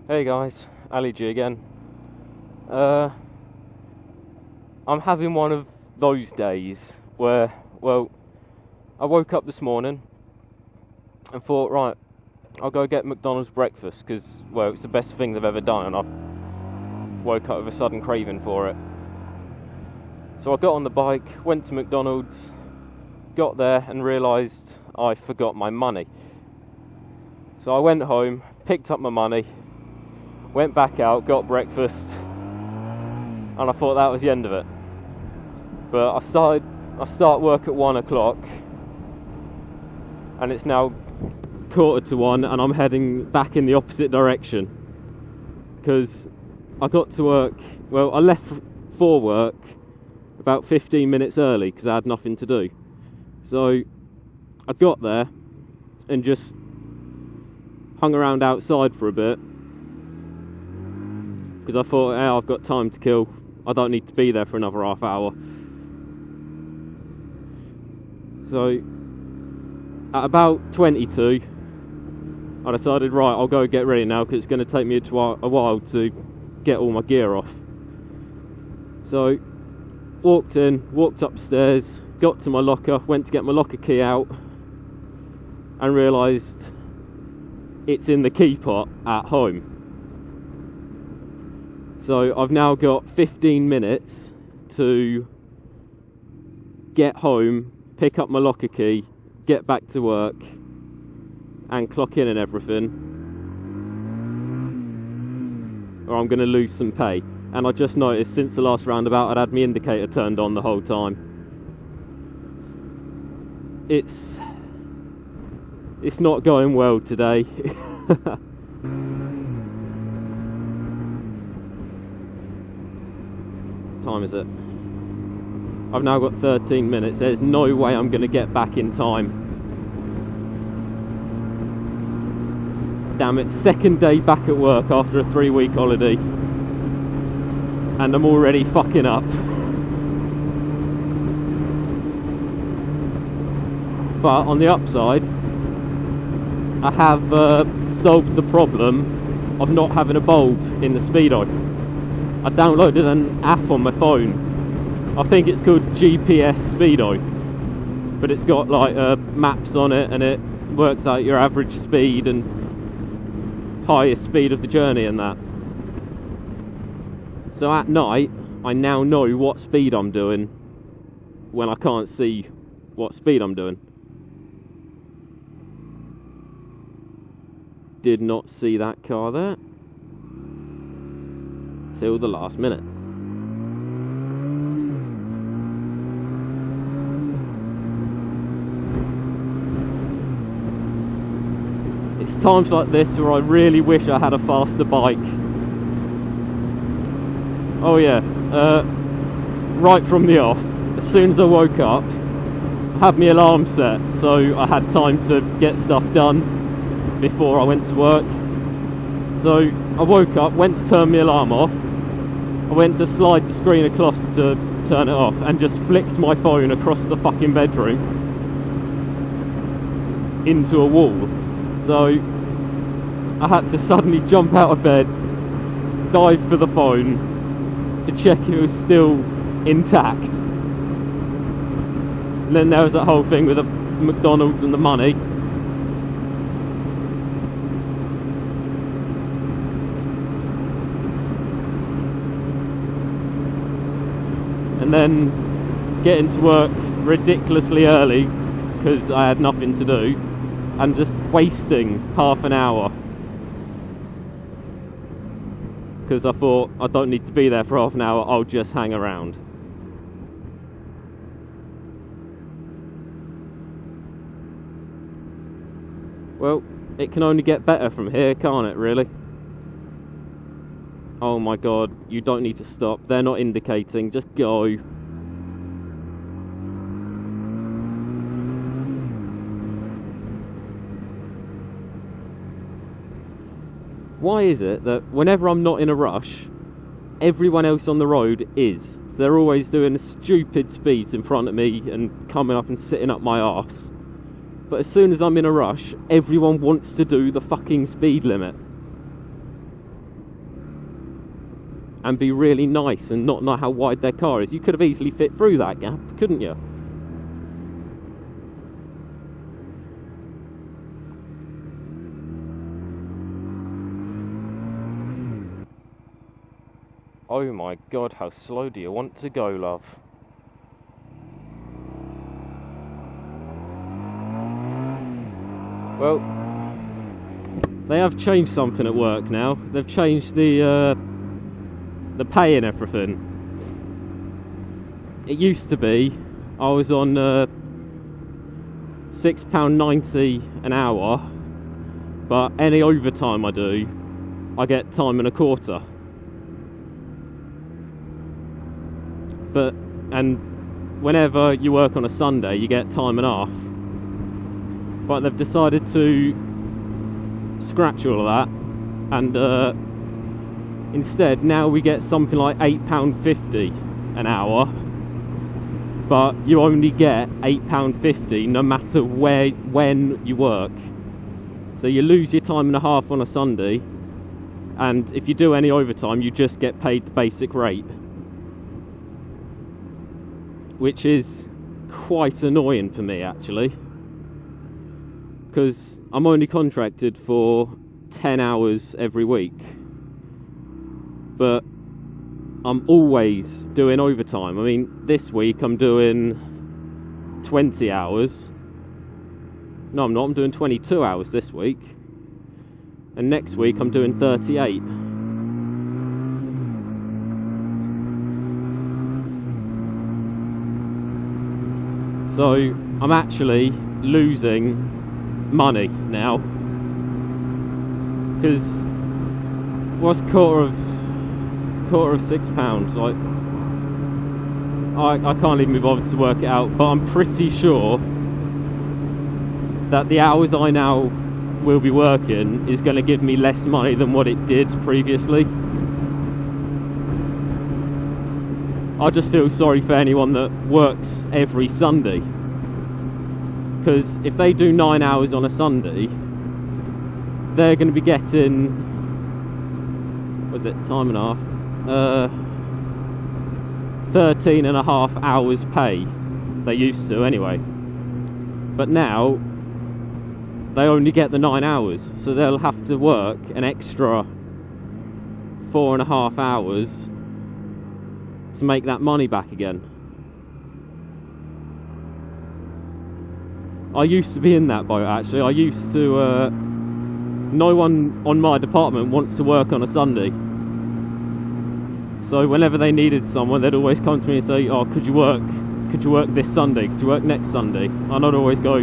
Hey guys, Ali G again. I'm having one of those days where, well, I woke up this morning and thought, right, I'll go get McDonald's breakfast because, well, it's the best thing they've ever done, and I woke up with a sudden craving for it. So I got on the bike, went to McDonald's, got there and realised I forgot my money. So I went home, picked up my money, went back out, got breakfast, and I thought that was the end of it. But I start work at 1 o'clock, and it's now 1:45, and I'm heading back in the opposite direction because I got to work. Well, I left for work about 15 minutes early because I had nothing to do. So I got there and just hung around outside for a bit because I thought, hey, I've got time to kill. I don't need to be there for another half hour. So at about 22, I decided, right, I'll go get ready now because it's going to take me a while to get all my gear off. So walked upstairs, got to my locker, went to get my locker key out, and realised it's in the key pot at home. So I've now got 15 minutes to get home, pick up my locker key, get back to work, and clock in and everything, or I'm going to lose some pay. And I just noticed since the last roundabout I'd had my indicator turned on the whole time. It's not going well today. What time is it? I've now got 13 minutes. There's no way I'm going to get back in time. Damn it, second day back at work after a 3-week holiday, and I'm already fucking up. But on the upside, I have solved the problem of not having a bulb in the speedo. I downloaded an app on my phone. I think it's called GPS Speedo, but it's got like maps on it, and it works out your average speed and highest speed of the journey and that. So at night, I now know what speed I'm doing when I can't see what speed I'm doing. Did not see that car there till the last minute. It's times like this where I really wish I had a faster bike. Oh yeah, right from the off, as soon as I woke up, I had my alarm set, so I had time to get stuff done before I went to work. So I woke up, went to turn my alarm off, I went to slide the screen across to turn it off, and just flicked my phone across the fucking bedroom into a wall. So I had to suddenly jump out of bed, dive for the phone to check it was still intact. And then there was that whole thing with the McDonald's and the money. And then getting to work ridiculously early because I had nothing to do, and just wasting half an hour because I thought I don't need to be there for half an hour, I'll just hang around. Well, it can only get better from here, can't it, really? Oh my god, you don't need to stop. They're not indicating, just go. Why is it that whenever I'm not in a rush, everyone else on the road is? They're always doing stupid speeds in front of me and coming up and sitting up my arse. But as soon as I'm in a rush, everyone wants to do the fucking speed limit. and be really nice and not know how wide their car is. You could have easily fit through that gap, couldn't you? Oh my god, how slow do you want to go, love? Well, they have changed something at work now. They've changed the pay and everything. It used to be I was on £6.90 an hour, but any overtime I do, I get time and a quarter. And whenever you work on a Sunday, you get time and a half. But they've decided to scratch all of that, and instead now we get something like £8.50 an hour, but you only get £8.50 no matter when you work. So you lose your time and a half on a Sunday, and if you do any overtime, you just get paid the basic rate, which is quite annoying for me, actually, because I'm only contracted for 10 hours every week, but I'm always doing overtime. I mean, this week I'm doing 20 hours. No, I'm not. I'm doing 22 hours this week, and next week I'm doing 38. So I'm actually losing money now, because what's quarter of £6? Like, I can't even be bothered to work it out, but I'm pretty sure that the hours I now will be working is going to give me less money than what it did previously. I just feel sorry for anyone that works every Sunday, because if they do 9 hours on a Sunday, they're going to be getting, what is it, time and a half, 13 and a half hours pay. They used to anyway, but now they only get the 9 hours, so they'll have to work an extra 4.5 hours to make that money back again. I used to be in that boat, actually. I used to, no one on my department wants to work on a Sunday, so whenever they needed someone, they'd always come to me and say, oh, could you work this Sunday, could you work next Sunday? And I'd always go,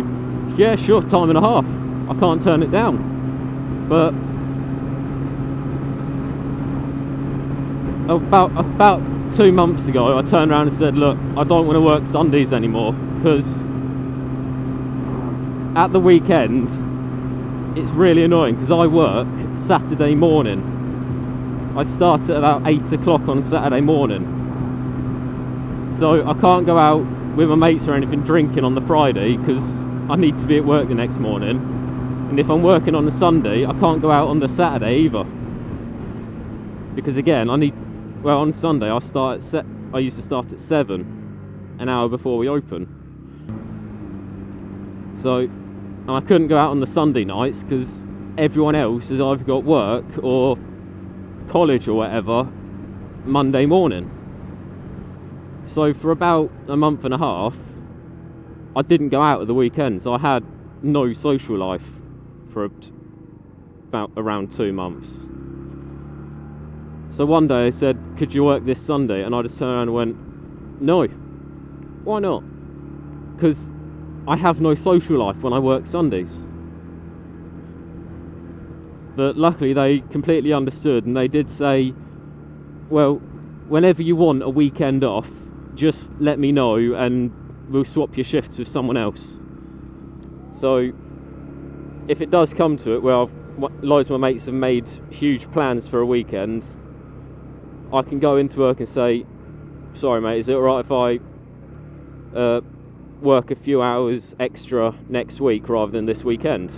yeah, sure, time and a half, I can't turn it down. But about 2 months ago, I turned around and said, look, I don't want to work Sundays anymore, because at the weekend it's really annoying, because I work Saturday morning. I start at about 8 o'clock on Saturday morning, so I can't go out with my mates or anything drinking on the Friday, because I need to be at work the next morning. And if I'm working on the Sunday, I can't go out on the Saturday either, because again, well, on Sunday I used to start at 7, an hour before we open. So, and I couldn't go out on the Sunday nights because everyone else has either got work or college or whatever Monday morning. So for about a month and a half, I didn't go out at the weekends. I had no social life for about around 2 months. So one day I said, could you work this Sunday? And I just turned around and went, no. Why not? Because I have no social life when I work Sundays. But luckily they completely understood, and they did say, well, whenever you want a weekend off, just let me know and we'll swap your shifts with someone else. So if it does come to it, well, loads of my mates have made huge plans for a weekend, I can go into work and say, sorry mate, is it alright if I work a few hours extra next week rather than this weekend?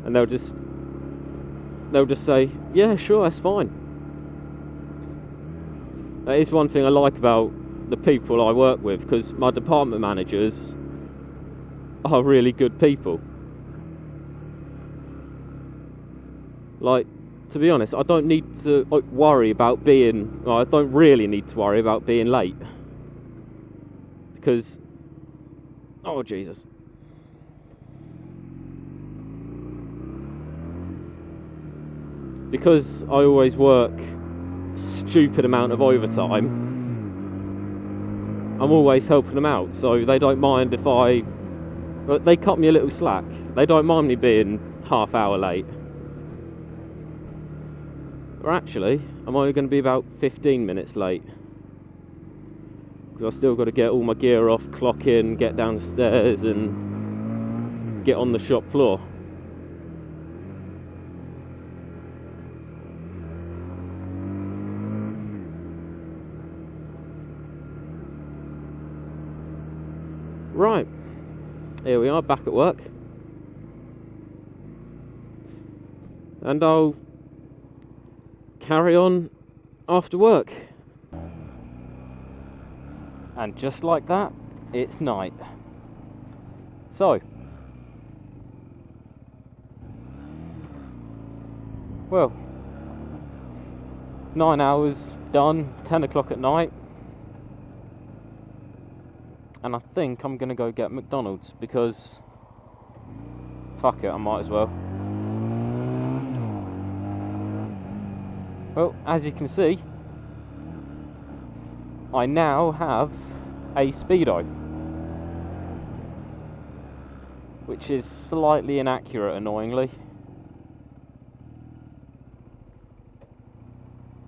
And they'll just say, yeah, sure, that's fine. That is one thing I like about the people I work with, because my department managers are really good people. Like, to be honest, I don't need to worry about being... Well, I don't really need to worry about being late. Because... Oh, Jesus. Because I always work stupid amount of overtime, I'm always helping them out, so they don't mind if they cut me a little slack. They don't mind me being half hour late. Or actually, I'm only going to be about 15 minutes late, because I've still got to get all my gear off, clock in, get downstairs and get on the shop floor. Right, here we are, back at work, and I'll carry on after work. And just like that, it's night. So, well, 9 hours done, 10 o'clock at night. And I think I'm gonna go get McDonald's, because fuck it, I might as well. Well, as you can see, I now have a Speedo, which is slightly inaccurate, annoyingly.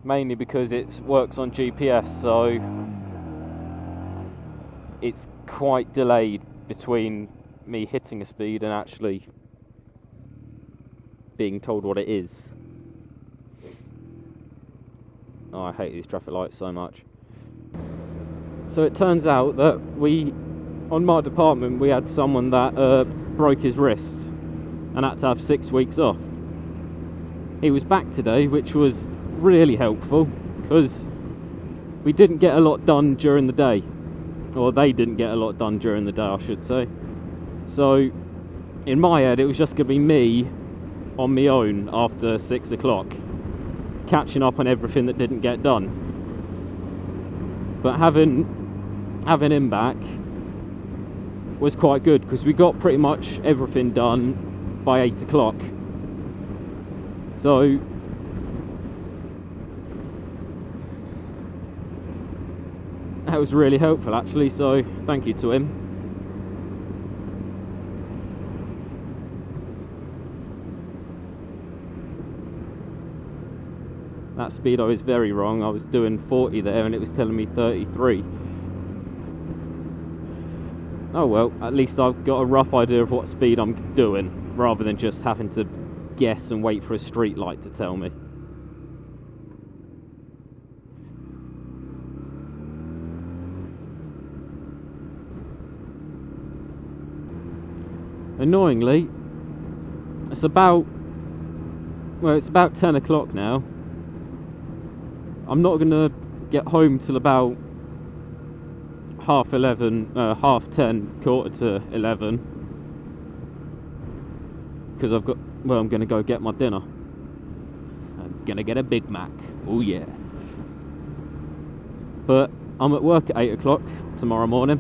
Mainly because it works on GPS, so it's quite delayed between me hitting a speed and actually being told what it is. Oh, I hate these traffic lights so much. So it turns out that on my department, we had someone that broke his wrist and had to have 6 weeks off. He was back today, which was really helpful, because we didn't get a lot done during the day. Or they didn't get a lot done during the day, I should say. So, in my head, it was just going to be me on my own after 6 o'clock, catching up on everything that didn't get done. But having him back was quite good, because we got pretty much everything done by 8 o'clock. So, that was really helpful, actually, so thank you to him. That Speedo is very wrong. I was doing 40 there and it was telling me 33. Oh well, at least I've got a rough idea of what speed I'm doing, rather than just having to guess and wait for a street light to tell me. Annoyingly, it's about 10 o'clock now. I'm not going to get home till about half 10, quarter to 11, because I'm going to go get my dinner. I'm going to get a Big Mac. Oh yeah. But I'm at work at 8 o'clock tomorrow morning,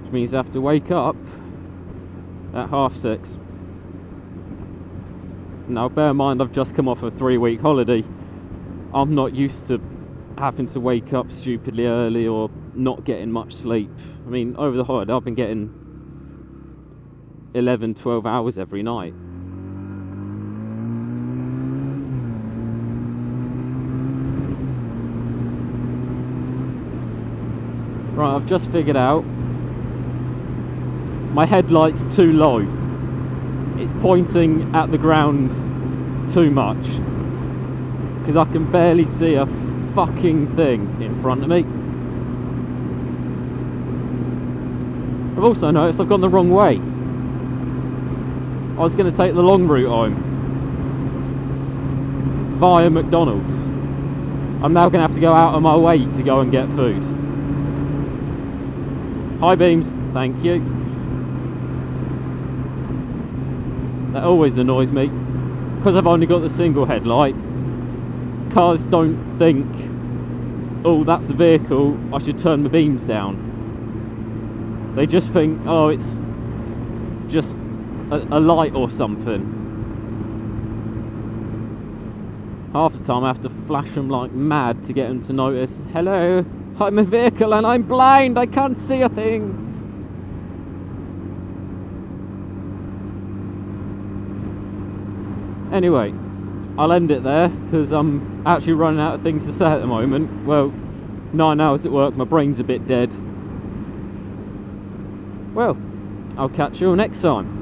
which means I have to wake up at 6:30. Now bear in mind, I've just come off a 3-week holiday. I'm not used to having to wake up stupidly early or not getting much sleep. I mean, over the holiday I've been getting 11, 12 hours every night. Right, I've just figured out my headlight's too low. It's pointing at the ground too much, because I can barely see a fucking thing in front of me. I've also noticed I've gone the wrong way. I was going to take the long route home. via McDonald's. I'm now going to have to go out of my way to go and get food. Hi Beams, thank you. That always annoys me. Because I've only got the single headlight, cars don't think, oh, that's a vehicle, I should turn my beams down. They just think, oh, it's just a light or something. Half the time I have to flash them like mad to get them to notice, hello, I'm a vehicle and I'm blind, I can't see a thing. Anyway, I'll end it there because I'm actually running out of things to say at the moment. Well, 9 hours at work, my brain's a bit dead. Well, I'll catch you all next time.